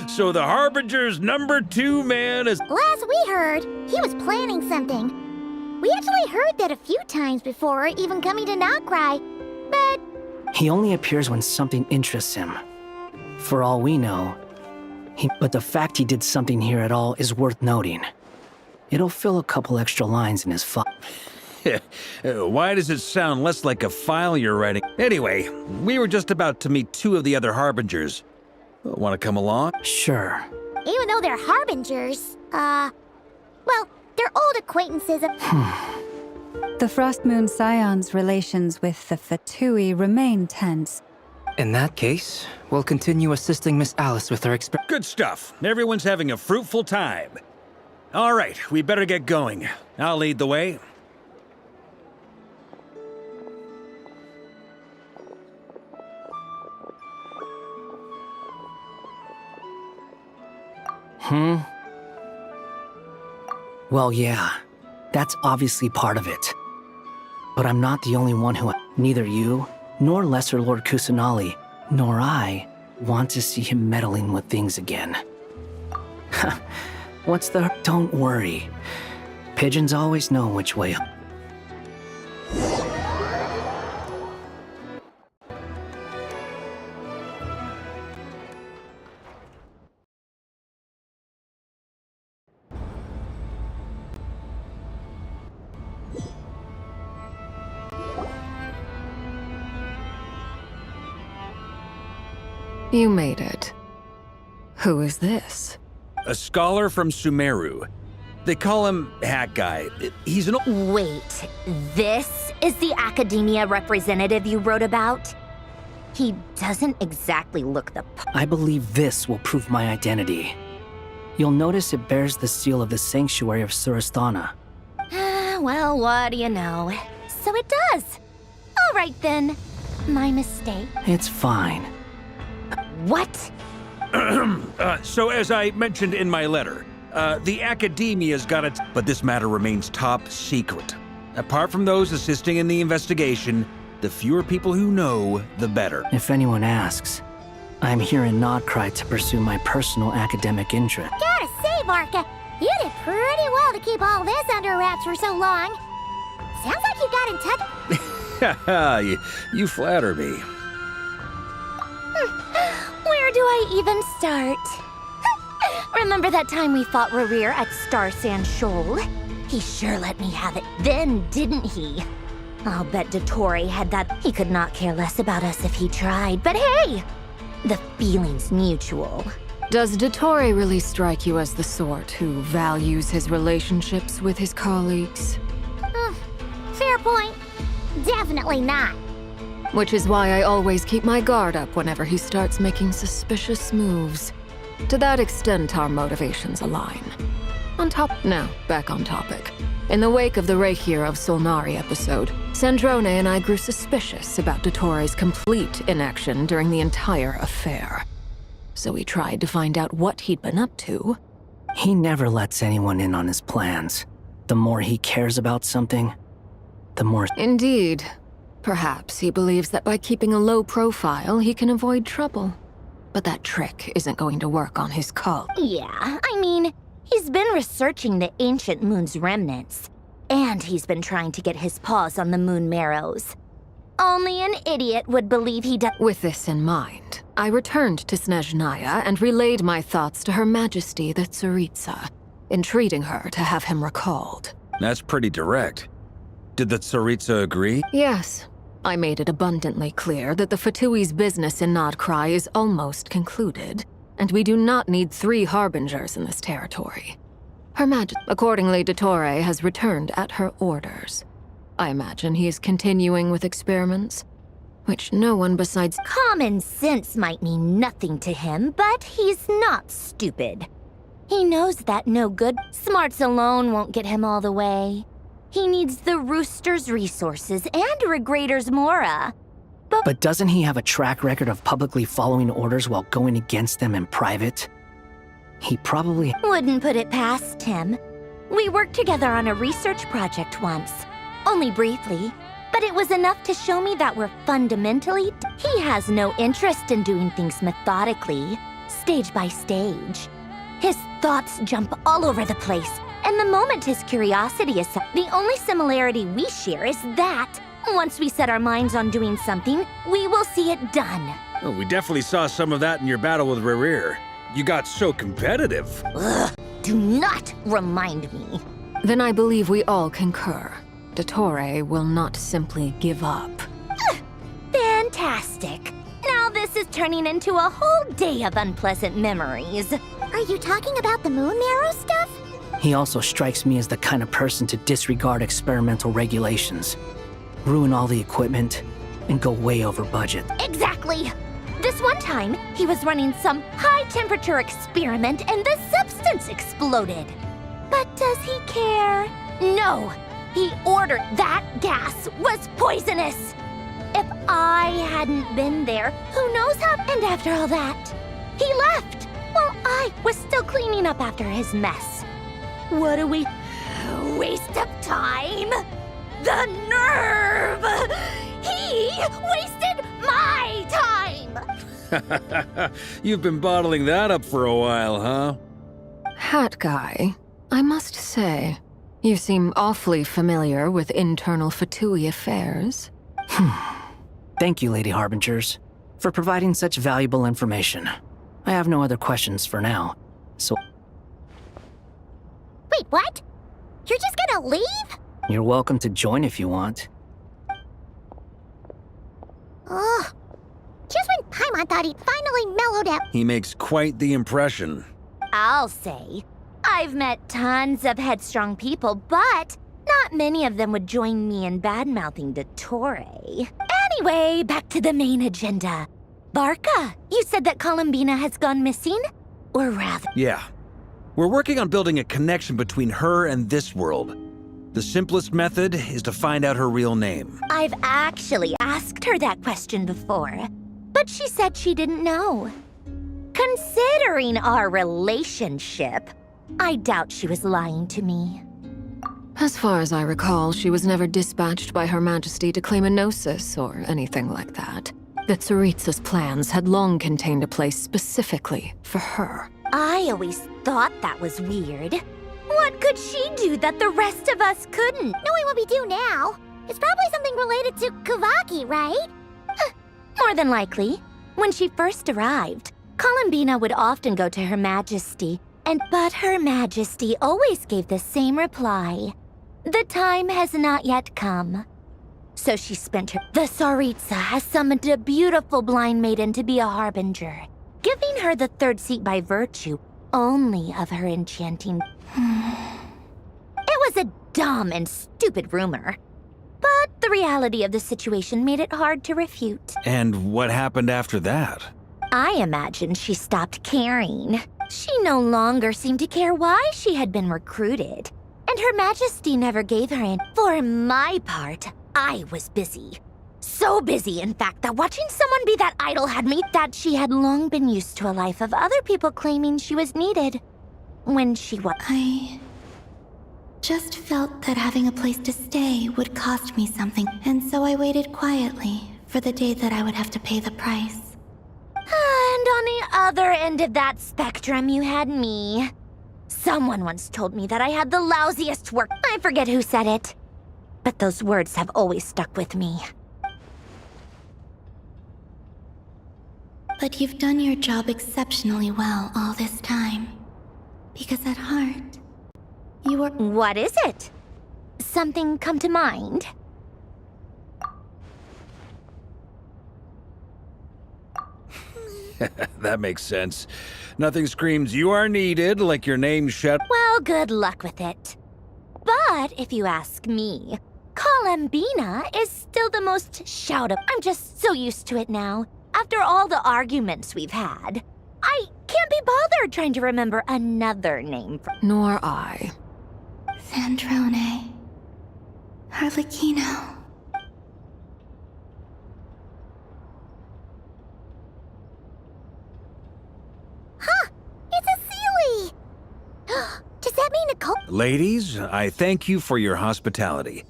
So the Harbinger's #2 man is... Last we heard, he was planning something. We actually heard that a few times before, even coming to Krai, but... He only appears when something interests him. For all we know, but the fact he did something here at all is worth noting. It'll fill a couple extra lines in his file. Why does it sound less like a file you're writing? Anyway, we were just about to meet 2 of the other Harbingers. Want to come along? Sure. Even though they're Harbingers, well, they're old acquaintances of... The Frost Moon Scion's relations with the Fatui remain tense. In that case, we'll continue assisting Miss Alice with her Good stuff. Everyone's having a fruitful time. All right, we better get going. I'll lead the way. Well, yeah. That's obviously part of it. But I'm not the only one who... Neither you, nor Lesser Lord Kusanali, nor I, want to see him meddling with things again. What's the... Don't worry. Pigeons always know which way... You made it. Who is this? A scholar from Sumeru. They call him Hat Guy. He's an... Wait, this is the academia representative you wrote about? He doesn't exactly look the... I believe this will prove my identity. You'll notice it bears the seal of the Sanctuary of Surasthana. Well, what do you know? So it does. All right then. My mistake. It's fine. What? So as I mentioned in my letter, the academia's got it, but this matter remains top secret. Apart from those assisting in the investigation, the fewer people who know, the better. If anyone asks, I'm here in Krai to pursue my personal academic interest. Gotta say, Marka, you did pretty well to keep all this under wraps for so long. Sounds like you got in touch... you flatter me. Where do I even start? Remember that time we fought Rerir at Star Sand Shoal? He sure let me have it then, didn't he? I'll bet Dottore had that. He could not care less about us if he tried, but hey! The feeling's mutual. Does Dottore really strike you as the sort who values his relationships with his colleagues? Fair point. Definitely not. Which is why I always keep my guard up whenever he starts making suspicious moves. To that extent, our motivations align. Now, back on topic. In the wake of the Reikir of Solnari episode, Sandrone and I grew suspicious about Dottore's complete inaction during the entire affair. So we tried to find out what he'd been up to. He never lets anyone in on his plans. The more he cares about something, the more... Indeed. Perhaps he believes that by keeping a low profile, he can avoid trouble. But that trick isn't going to work on his cult. Yeah, I mean, he's been researching the ancient moon's remnants. And he's been trying to get his paws on the moon marrows. Only an idiot would believe he does. With this in mind, I returned to Snezhnaya and relayed my thoughts to Her Majesty the Tsaritsa, entreating her to have him recalled. That's pretty direct. Did the Tsaritsa agree? Yes. I made it abundantly clear that the Fatui's business in Krai is almost concluded, and we do not need 3 harbingers in this territory. Her Majesty. Accordingly, Dottore has returned at her orders. I imagine he is continuing with experiments, which no one besides... Common sense might mean nothing to him, but he's not stupid. He knows that no good smarts alone won't get him all the way. He needs the Rooster's resources and Regrator's Mora. But doesn't he have a track record of publicly following orders while going against them in private? He probably... Wouldn't put it past him. We worked together on a research project once. Only briefly. but it was enough to show me that we're fundamentally... He has no interest in doing things methodically, stage by stage. His thoughts jump all over the place, and the moment his curiosity is... The only similarity we share is that, once we set our minds on doing something, we will see it done. Oh, we definitely saw some of that in your battle with Rerir. You got so competitive. Ugh, do not remind me. Then I believe we all concur. Dottore will not simply give up. Fantastic. Now this is turning into a whole day of unpleasant memories. Are you talking about the moon marrow stuff? He also strikes me as the kind of person to disregard experimental regulations, ruin all the equipment, and go way over budget. Exactly. This one time, he was running some high-temperature experiment and the substance exploded. But does he care? No. He ordered that gas was poisonous. If I hadn't been there, who knows how... And after all that, he left while I was still cleaning up after his mess. What a waste of time. The nerve! He wasted my time! You've been bottling that up for a while, huh? Hat guy, I must say, you seem awfully familiar with internal Fatui affairs. Thank you, Lady Harbingers, for providing such valuable information. I have no other questions for now, so... Wait, what? You're just gonna leave? You're welcome to join if you want. Ugh. Just when Paimon thought he'd finally mellowed out. He makes quite the impression. I'll say, I've met tons of headstrong people, but not many of them would join me in bad-mouthing Dottore. Anyway, back to the main agenda. Barca, you said that Columbina has gone missing? Or rather... Yeah. We're working on building a connection between her and this world. The simplest method is to find out her real name. I've actually asked her that question before, but she said she didn't know. Considering our relationship, I doubt she was lying to me. As far as I recall, she was never dispatched by Her Majesty to claim a gnosis or anything like that. The Tsaritsa's plans had long contained a place specifically for her. I always thought that was weird. What could she do that the rest of us couldn't? Knowing what we do now, it's probably something related to Kavaki, right? More than likely. When she first arrived, Columbina would often go to Her Majesty, but Her Majesty always gave the same reply. The time has not yet come. So she spent her... The Tsaritsa has summoned a beautiful blind maiden to be a harbinger, giving her the third seat by virtue only of her enchanting... It was a dumb and stupid rumor, but the reality of the situation made it hard to refute. And what happened after that? I imagine she stopped caring. She no longer seemed to care why she had been recruited, and Her Majesty never gave her in. For my part, I was busy. So busy, in fact, that watching someone be that idol had me that she had long been used to a life of other people claiming she was needed. When she was... I just felt that having a place to stay would cost me something, and so I waited quietly for the day that I would have to pay the price. And on the other end of that spectrum, you had me. Someone once told me that I had the lousiest work. I forget who said it, but those words have always stuck with me. But you've done your job exceptionally well all this time. Because at heart, you were... What is it? Something come to mind? That makes sense. Nothing screams you are needed like your name Well, good luck with it. But if you ask me, Columbina is still the most shout-up. I'm just so used to it now. After all the arguments we've had, I can't be bothered trying to remember another name for... Nor I. Sandrone. Harlequino. Huh! It's a Sealy! Does that mean Nicole? Ladies, I thank you for your hospitality.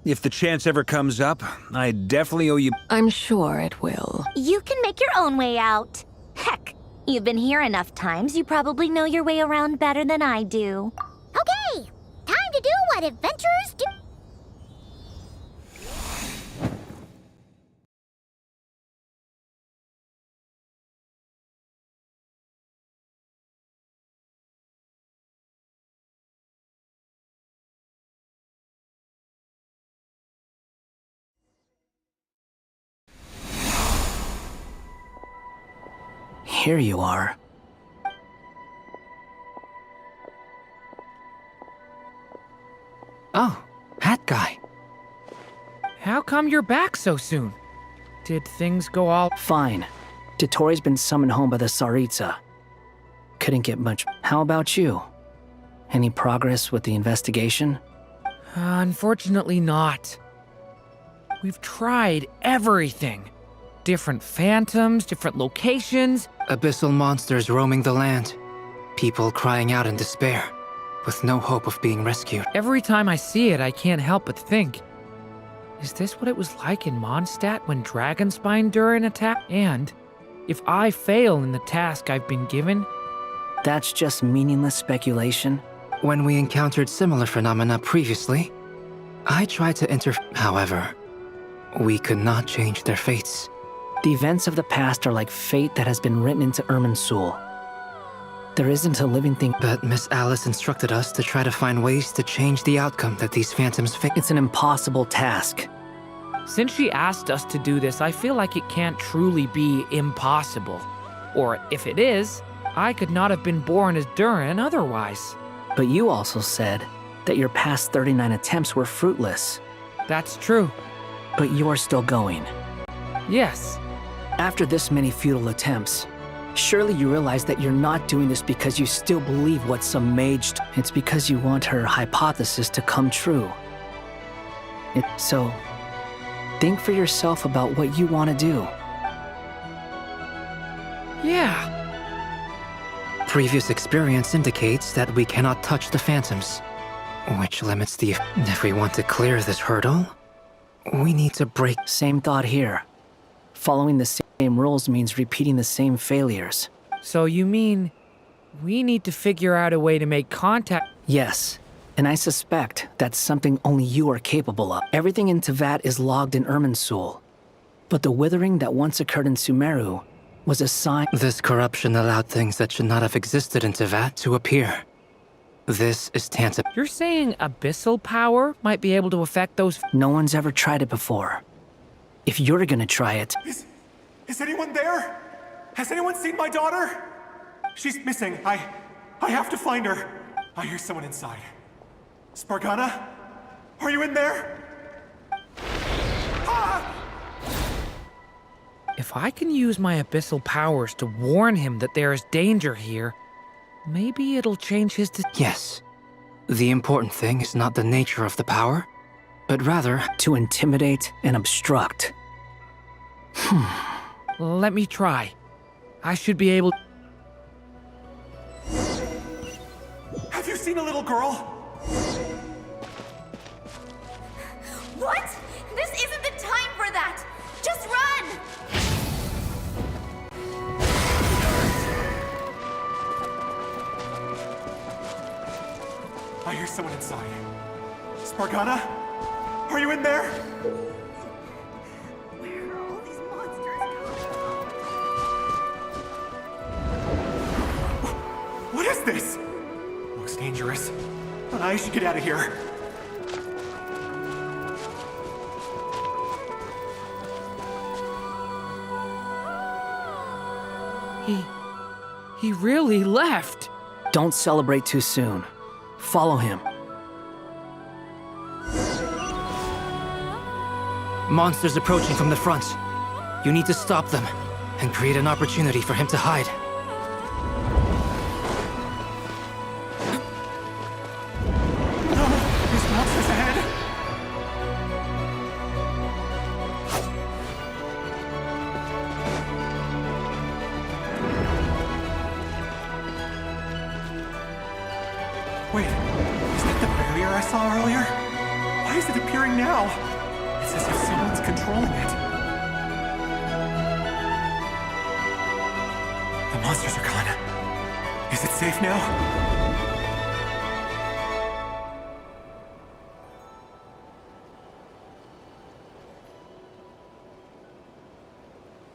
If the chance ever comes up, I definitely owe you. I'm sure it will. You can make your own way out. Heck, you've been here enough times, you probably know your way around better than I do. Okay, time to do what adventurers do. Here you are. Oh, hat guy. How come you're back so soon? Did things go all... Fine. Dotori's been summoned home by the Tsaritsa. Couldn't get much. How about you? Any progress with the investigation? Unfortunately not. We've tried everything. Different phantoms, different locations. Abyssal monsters roaming the land. People crying out in despair, with no hope of being rescued. Every time I see it, I can't help but think, is this what it was like in Mondstadt when Dragonspine Durin attacked? And if I fail in the task I've been given... That's just meaningless speculation. When we encountered similar phenomena previously, I tried to However, we could not change their fates. The events of the past are like fate that has been written into Irminsul. There isn't a living thing. But Miss Alice instructed us to try to find ways to change the outcome that these phantoms face. It's an impossible task. Since she asked us to do this, I feel like it can't truly be impossible. Or if it is, I could not have been born as Durin otherwise. But you also said that your past 39 attempts were fruitless. That's true. But you are still going. Yes. After this many futile attempts, surely you realize that you're not doing this because you still believe what some mage... It's because you want her hypothesis to come true. So, think for yourself about what you want to do. Yeah. Previous experience indicates that we cannot touch the phantoms, which limits the... If we want to clear this hurdle, we need to break... Same thought here. Following the same rules means repeating the same failures. So you mean we need to figure out a way to make contact? Yes, and I suspect that's something only you are capable of. Everything in Tevat is logged in Irminsul, but the withering that once occurred in Sumeru was a sign... This corruption allowed things that should not have existed in Tevat to appear. This is tangible. You're saying abyssal power might be able to affect those... No one's ever tried it before. If you're gonna try it... Is anyone there? Has anyone seen my daughter? She's missing. I have to find her. I hear someone inside. Spargana? Are you in there? Ah! If I can use my abyssal powers to warn him that there is danger here, maybe it'll change his... Yes. The important thing is not the nature of the power, but rather... To intimidate and obstruct. Let me try. I should be able... Have you seen a little girl? What? This isn't the time for that! Just run! I hear someone inside. Spargana? Are you in there? Where are all these monsters going? What is this? Looks dangerous. I should get out of here. He really left. Don't celebrate too soon. Follow him. Monsters approaching from the front. You need to stop them and create an opportunity for him to hide. No! There's monsters ahead! Wait, is that the barrier I saw earlier? Why is it appearing now? It's as if someone's controlling it. The monsters are gone. Is it safe now?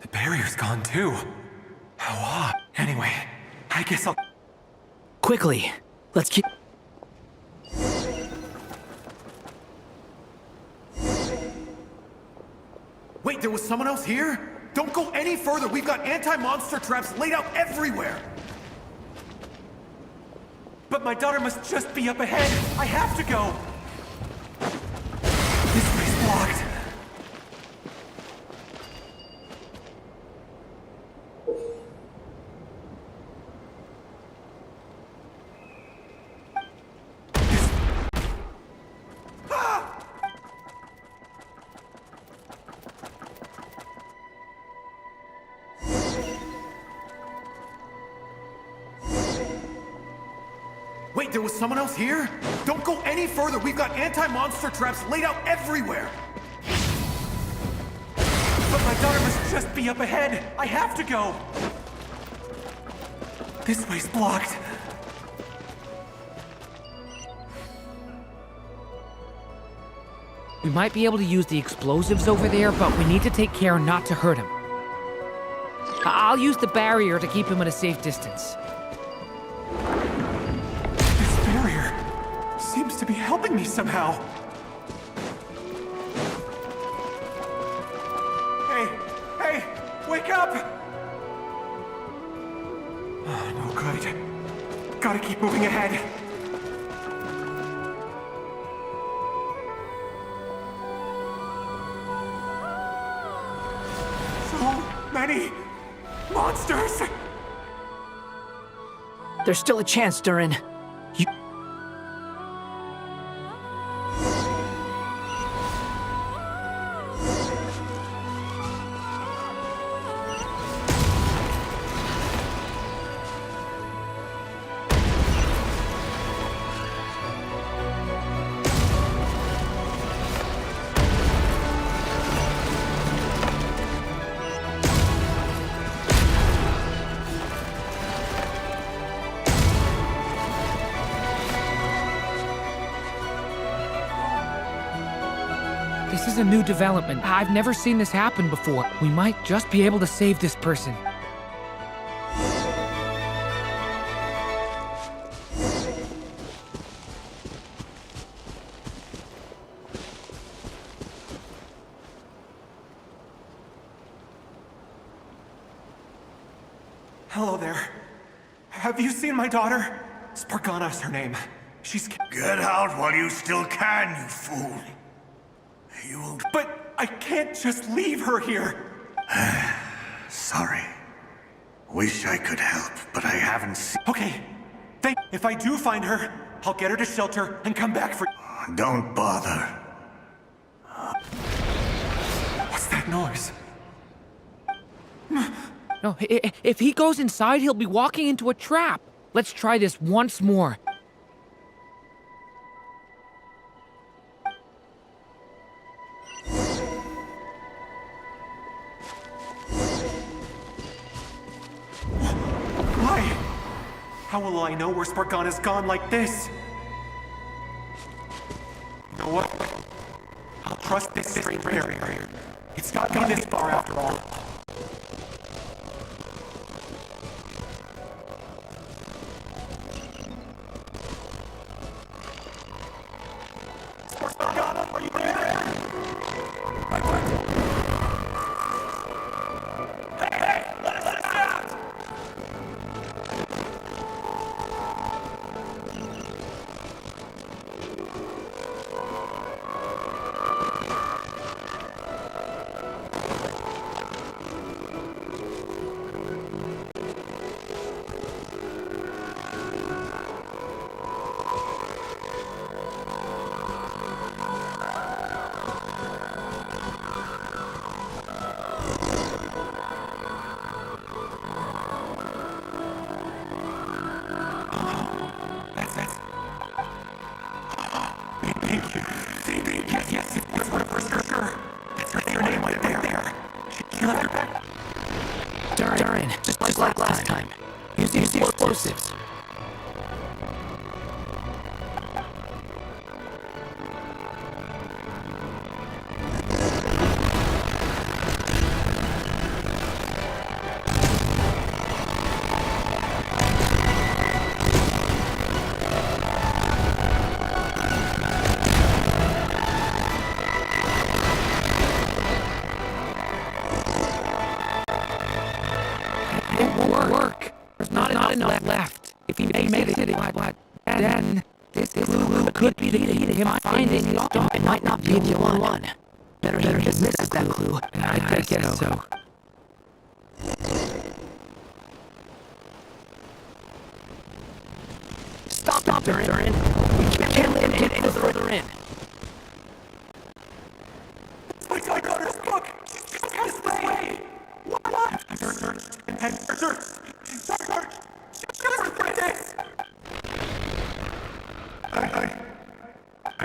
The barrier's gone too. How odd. Anyway, I guess I'll... Quickly, let's keep... Wait, there was someone else here? Don't go any further. We've got anti-monster traps laid out everywhere. But my daughter must just be up ahead. I have to go. This way's blocked. Wait, there was someone else here? Don't go any further. We've got anti-monster traps laid out everywhere. But my daughter must just be up ahead. I have to go. This way's blocked. We might be able to use the explosives over there, but we need to take care not to hurt him. I'll use the barrier to keep him at a safe distance. Seems to be helping me somehow. Hey, wake up! Oh, no good. Gotta keep moving ahead. So many monsters! There's still a chance, Durin. This is a new development. I've never seen this happen before. We might just be able to save this person. Hello there. Have you seen my daughter? Spargana's her name. She's... Get out while you still can, you fool. You won't... But I can't just leave her here. Sorry. Wish I could help, but I haven't seen... Okay. If I do find her, I'll get her to shelter and come back for... Don't bother. What's that noise? No, if he goes inside, he'll be walking into a trap. Let's try this once more. Why? How will I know where Spargana's gone like this? You know what? I'll trust this strange barrier. It's got me this far after all. Spargana, are you there? Hey, let us out! Thank you. just like last time. Use the explosives. Enough left. If he makes it, what? Then this clue could be the key to him finding his daughter. It might not be the only one. Better dismiss that clue. I guess so. Stop, Durin. We can't let him get any further in. My daughter's book! She's this way! What? Sir!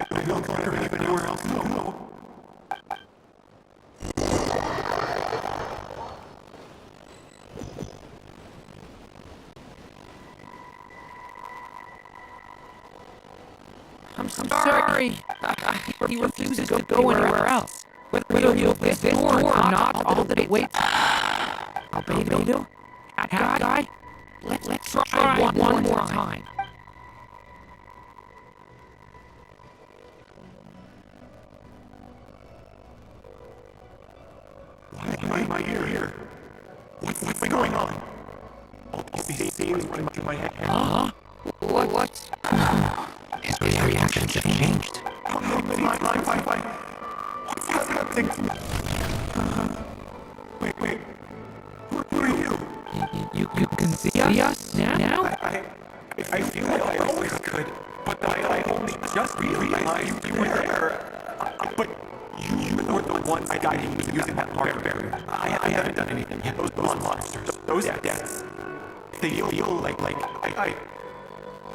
I don't want her anywhere else. No. I'm sorry. He refuses to go anywhere else. Whether he opens the door or not, all that it waits. Albedo? That guy? Let's try one more time. Why am I here? What's going on? All these scenes running through my head. What? His reactions have changed. Why? What's happening to me? Wait. Who are you? You can see us now? I feel like I always could, but I only just realized you were there. But you were the one guiding me using that barrier. I haven't done anything yet. Those monsters, those deaths, they feel like I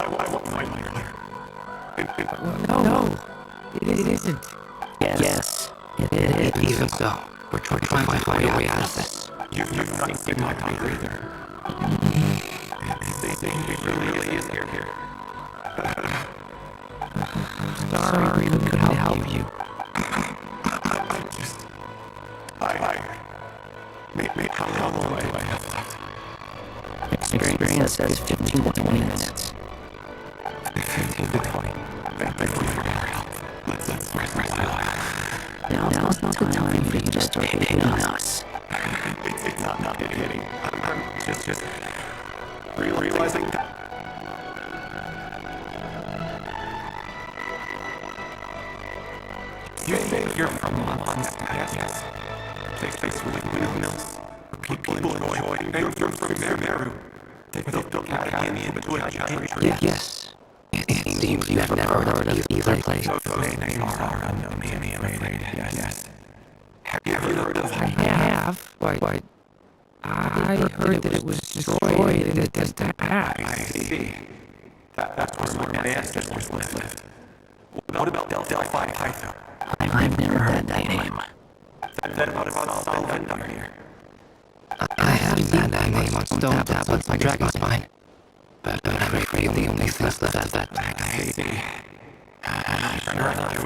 won't find my daughter. No, it isn't. Yes, it Even so, we're trying to find a way out of this. You've not seen my daughter either. It really is here. Sorry, we couldn't help you. How long do I have left? Experience says 15 to 20 minutes. 15 to 20. Let's rest my life. Now's not the time for you to start hitting on us. It's not hitting. I'm just realizing that. You think you're from Mondstadt, yes? Place with windmills. People enjoy. And you're from Meru. They built academy into a giant tree. Yes. It seems you've never heard of either place. They are unknown to me, I'm afraid. Yes. Have you ever heard of? I have. Why? I heard that it was destroyed in the distant past. I see. That's where my ancestors lived. What about Delphi Python? I've never heard that name. That about Salvendar here. I have seen that name on stone tablets by Dragonspine. But I'm afraid the only things left is that. I see.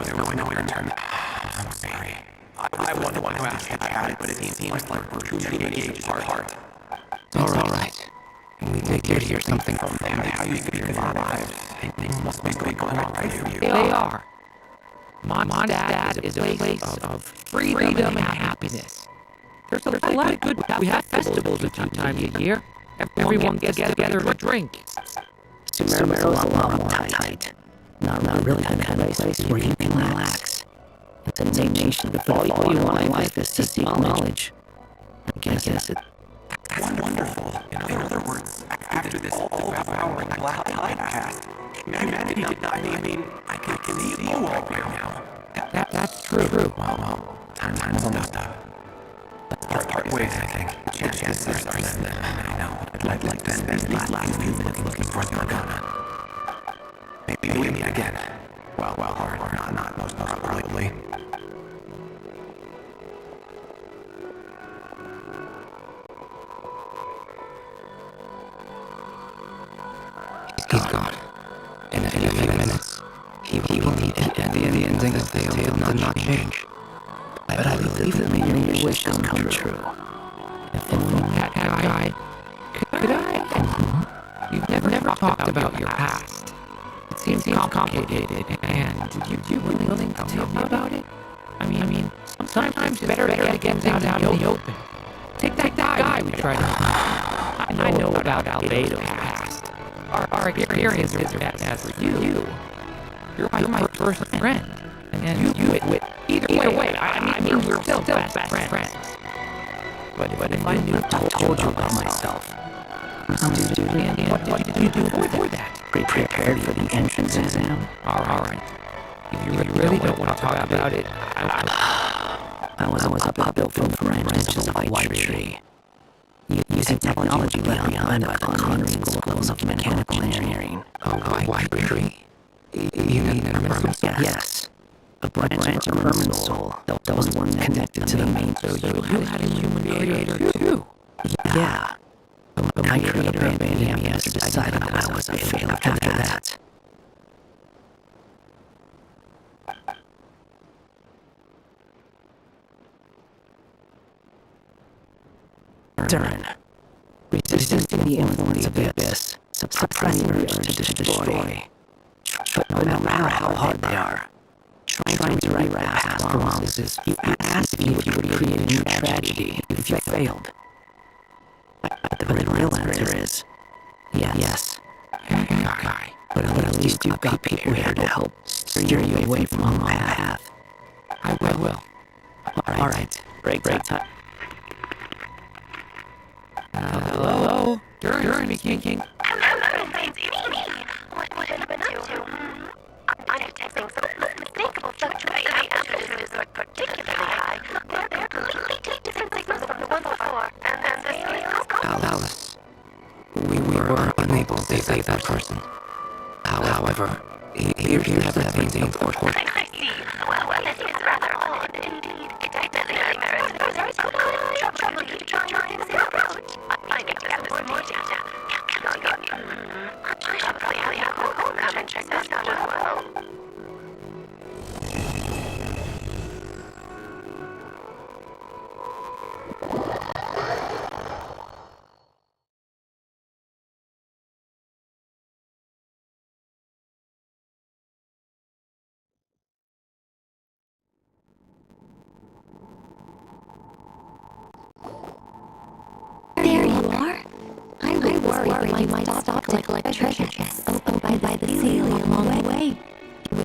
There was no return. I'm sorry. I wanted to ask you about it, but it seems like we're too many ages apart. It's alright. We did hear something from them. How you feel alive? Things must be going on right for you. They are. Mondstadt is a place of freedom and happiness. There's a lot of good. We have festivals a few times a year. Everyone gets together to drink. Sumeru's a lot more uptight. Not really the kind of place where you can relax. It's a nation that all you want in life is to seek knowledge. I guess it's Wonderful. In other words, after this all-devouring black tide passed, humanity did not. I mean, I can see you all right now. That's true. Well, time's up. Let's part ways, I think. Chances are slim. I know. I'd like to spend these last few minutes looking for Spargana. Maybe we meet again. Well, or not most probably. God. In a few minutes, he will need it, and the ending of the tale did not change. But I believe that maybe your wish will come true. If only that guy... Could I? You've never talked about your past. It seems complicated, and you really willing to tell me about it? I mean, sometimes it's better to get things out in the open. Take that guy we tried to... I know about Albedo's past. Our experience is as for you. You're my first friend. And you quit. Either way, I mean, we're still best friends. But if I knew... I told you about myself. I'm a student, and what did you do for that? Prepared for the entrance exam. Alright. If you really don't want to talk about it, I was up built from branches of a white tree. Using technology left behind by the Conrad schools of mechanical engineering. A white tree? You mean a permanent soul? Yes. A branch of permanent soul that was one connected to the main soul. So you had a human creator too? Yeah. My creator abandoned me after deciding that I was a failure after that. Durin. Resisting the influence of the abyss, suppressing urge to destroy. But no matter how hard they are, trying to rewrite past promises, you asked if you would create a new tragedy if you failed. But the real answer is yes. But at least you've got people here to help steer you away from the wrong path. I will. Alright, break time. Hello? Durin speaking. Hello, it's me. What happened to I'm detecting some unmistakable fluctuations in amplitudes are particularly high. They're completely different signals from the ones before, and this is Alice, we were unable to save that person. However, he appears to have maintained course. I see. Well, this is rather odd indeed. It definitely merits further trouble to try this approach. I can gather some more data. I should probably have you come and check this out as well. There you are. I worried you might stop to collect treasure chests opened by the ceiling along the way.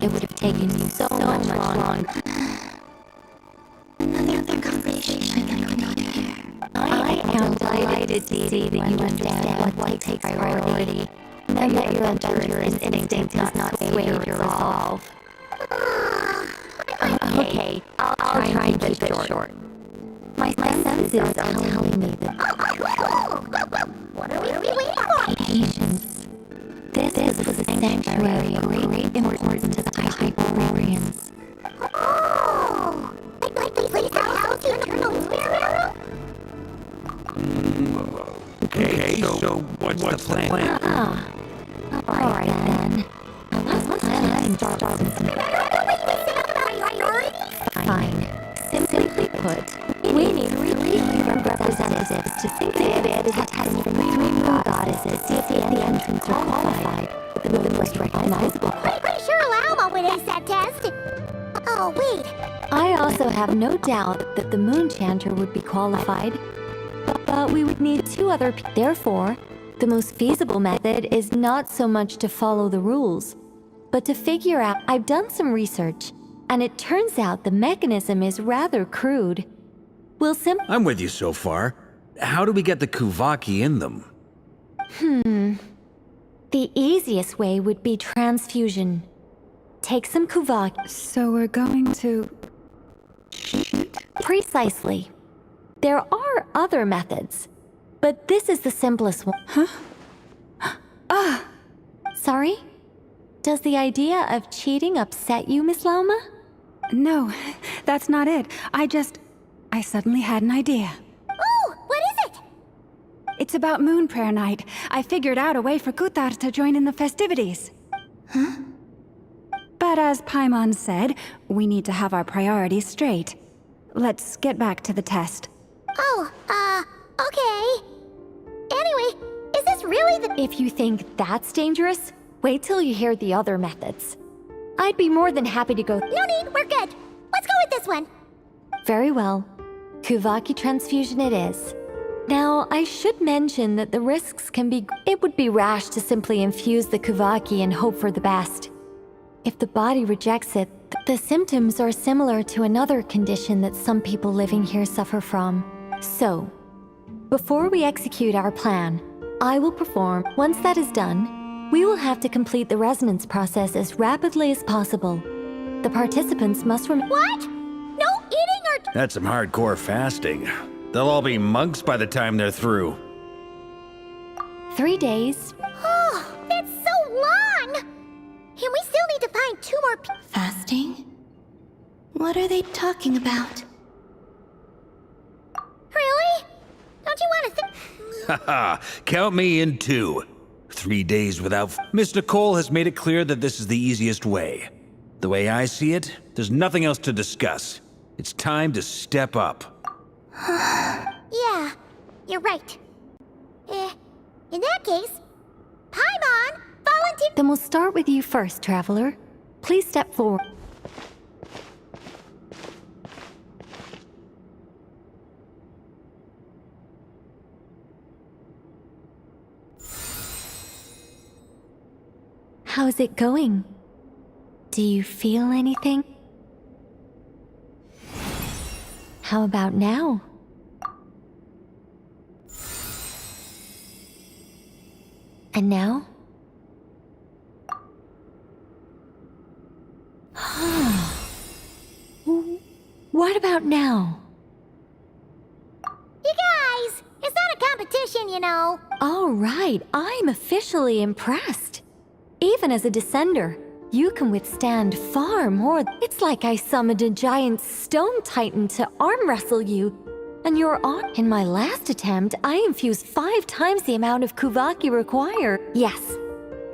It would have taken you so much longer. Another conversation going on here. I am delighted to see that you understand what takes priority, and that your adventurous instinct does not sway your resolve. Okay, I'll try and keep it short. My senses are telling me that... What are we waiting for? Patience. This was a sanctuary of great importance to the Hyperboreans. Oh! Please tell us you turned a weirdo? Okay, so what's the plan? Alright then. Let's start with some... Fine. Simply put, we need 3 representatives to think the bid has had 3 moon goddesses see if the entrance are qualified with the most recognizable. Pretty sure Alma would ace that test. Oh, wait. I also have no doubt that the Moon Chanter would be qualified, but we would need 2 other people. Therefore, the most feasible method is not so much to follow the rules, but to figure out... I've done some research, and it turns out the mechanism is rather crude. I'm with you so far. How do we get the Kuvaki in them? The easiest way would be transfusion. Take some Kuvaki. So we're going to... Precisely. There are other methods, but this is the simplest one. Huh? Sorry? Does the idea of cheating upset you, Miss Lauma? No, that's not it. I suddenly had an idea. Oh, what is it? It's about Moon Prayer Night. I figured out a way for Kutar to join in the festivities. Huh? But as Paimon said, we need to have our priorities straight. Let's get back to the test. Oh, okay. Anyway, is this really the— If you think that's dangerous, wait till you hear the other methods. I'd be more than happy to go. No need, we're good. Let's go with this one. Very well. Kuvaki transfusion it is. Now, I should mention that the risks can be— It would be rash to simply infuse the Kuvaki and hope for the best. If the body rejects it, the symptoms are similar to another condition that some people living here suffer from. So, before we execute our plan, I will perform. Once that is done, we will have to complete the resonance process as rapidly as possible. The participants must What? No eating or— That's some hardcore fasting. They'll all be monks by the time they're through. 3 days. Oh, that's so long! And we still need to find 2 more Fasting? What are they talking about? Really? Don't you want to think— Haha, count me in too. 3 days without— Miss Nicole has made it clear that this is the easiest way. The way I see it, there's nothing else to discuss. It's time to step up. Yeah, you're right. In that case, Paimon, volunteer— Then we'll start with you first, Traveler. Please step forward. How's it going? Do you feel anything? How about now? And now? What about now? You guys, it's not a competition, you know. All right, I'm officially impressed. Even as a descender, you can withstand far more. It's like I summoned a giant stone titan to arm wrestle you. And you're on. In my last attempt, I infused 5 times the amount of Kuvaki required. Yes,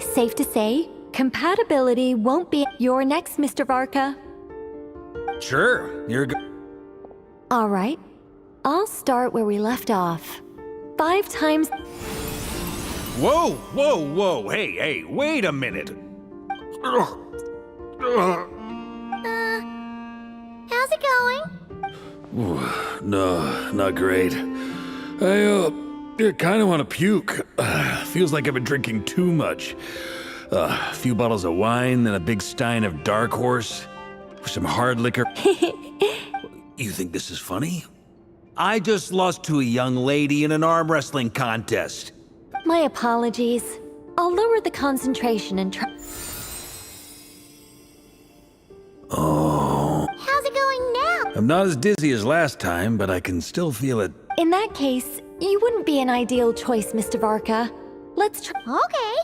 safe to say, compatibility won't be. You're next, Mr. Varka. Sure, you're good. All right, I'll start where we left off. 5 times. Whoa, whoa, whoa, hey, wait a minute. How's it going? No, not great. I kind of want to puke. Feels like I've been drinking too much. A few bottles of wine, then a big stein of Dark Horse, some hard liquor. You think this is funny? I just lost to a young lady in an arm wrestling contest. My apologies. I'll lower the concentration and try. Oh. How's it going now? I'm not as dizzy as last time, but I can still feel it. In that case, you wouldn't be an ideal choice, Mr. Varka. Let's try. Okay.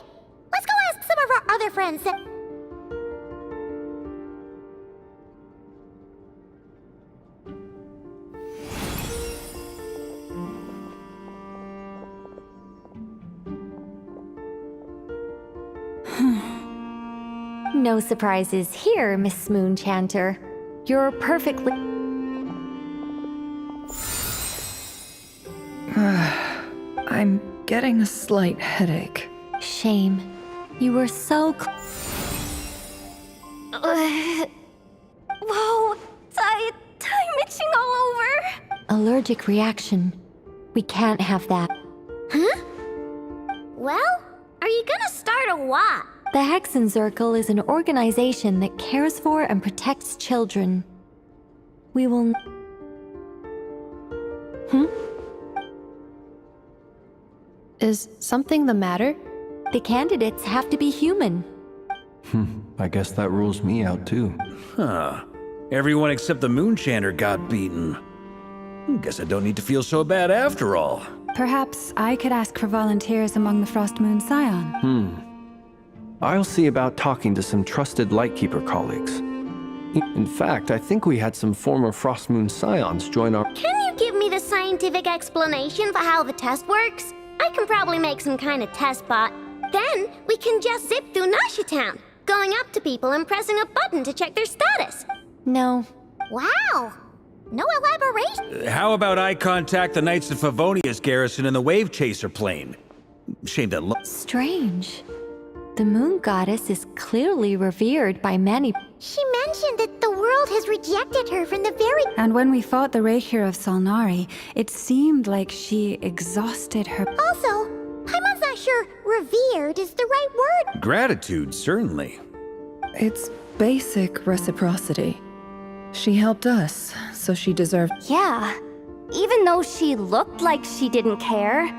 Let's go ask some of our other friends. No surprises here, Miss Moonchanter. You're perfectly... I'm getting a slight headache. Shame. You were so Whoa! I'm itching all over! Allergic reaction. We can't have that. Huh? Well, are you gonna start a what? The Hexen Circle is an organization that cares for and protects children. We will... Is something the matter? The candidates have to be human. I guess that rules me out too. Huh. Everyone except the Moonchanter got beaten. Guess I don't need to feel so bad after all. Perhaps I could ask for volunteers among the Frost Moon Scion. I'll see about talking to some trusted Lightkeeper colleagues. In fact, I think we had some former Frost Moon Scions join our— Can you give me the scientific explanation for how the test works? I can probably make some kind of test bot. Then we can just zip through Nasha Town, going up to people and pressing a button to check their status. No. Wow. No elaboration. How about I contact the Knights of Favonia's garrison in the Wave Chaser plane? Shame that Strange. The moon goddess is clearly revered by many. She mentioned that the world has rejected her from the very... And when we fought the Reikir of Solnari, it seemed like she exhausted her... Also, Paimon's not sure revered is the right word. Gratitude, certainly. It's basic reciprocity. She helped us, so she deserved... Yeah. Even though she looked like she didn't care,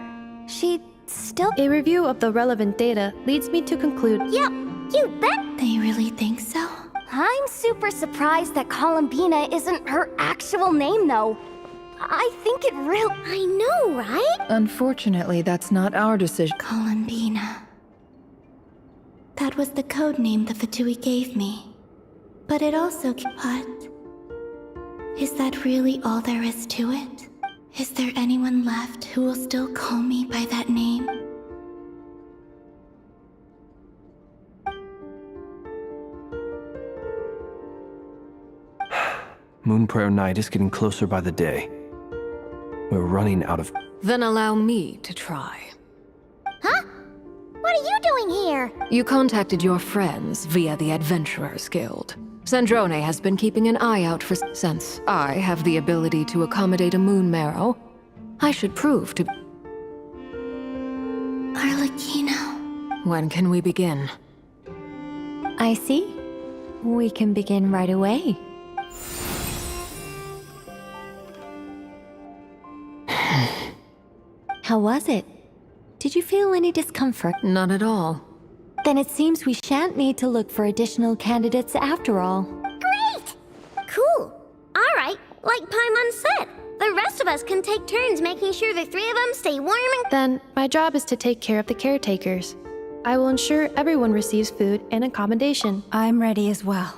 she still... A review of the relevant data leads me to conclude... Yep, you bet. They really think so? I'm super surprised that Columbina isn't her actual name, though. I think it really... I know, right? Unfortunately, that's not our decision. Columbina. That was the code name the Fatui gave me. But it also... But... Is that really all there is to it? Is there anyone left who will still call me by that name? Moon Prayer Night is getting closer by the day. We're running out of... Then allow me to try. Huh? What are you doing here? You contacted your friends via the Adventurers Guild. Sandrone has been keeping an eye out for... Since I have the ability to accommodate a moon marrow, I should prove to... Arlecchino. When can we begin? I see. We can begin right away. How was it? Did you feel any discomfort? Not at all. Then it seems we shan't need to look for additional candidates after all. Great! Cool. All right, like Paimon said, the rest of us can take turns making sure the three of them stay warm and... Then, my job is to take care of the caretakers. I will ensure everyone receives food and accommodation. I'm ready as well.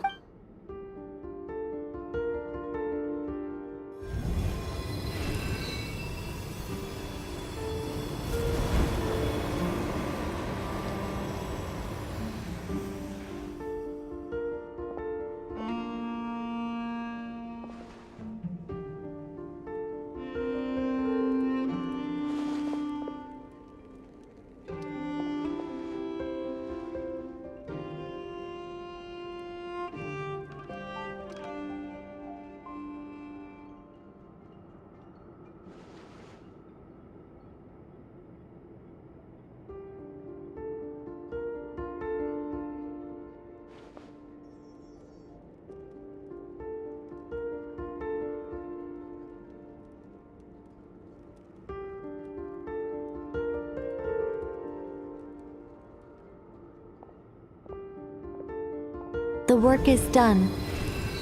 The work is done.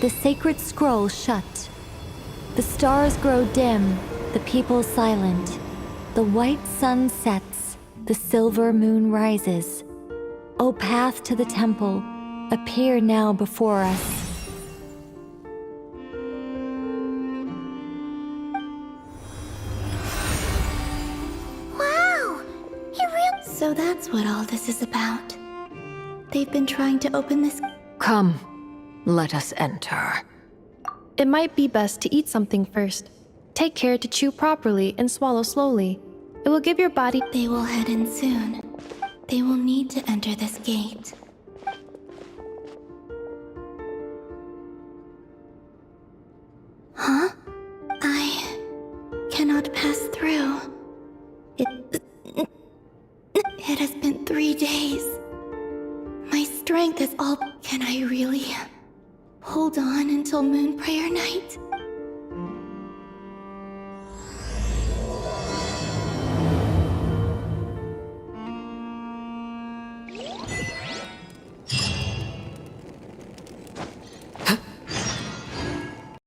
The sacred scroll shut. The stars grow dim, the people silent. The white sun sets, the silver moon rises. O path to the temple, appear now before us. Wow! So that's what all this is about. They've been trying to open this... Come, let us enter. It might be best to eat something first. Take care to chew properly and swallow slowly. It will give your body... They will head in soon. They will need to enter this gate. Huh? I cannot pass through. It has been 3 days. My strength is all... Can I really hold on until Moon Prayer Night?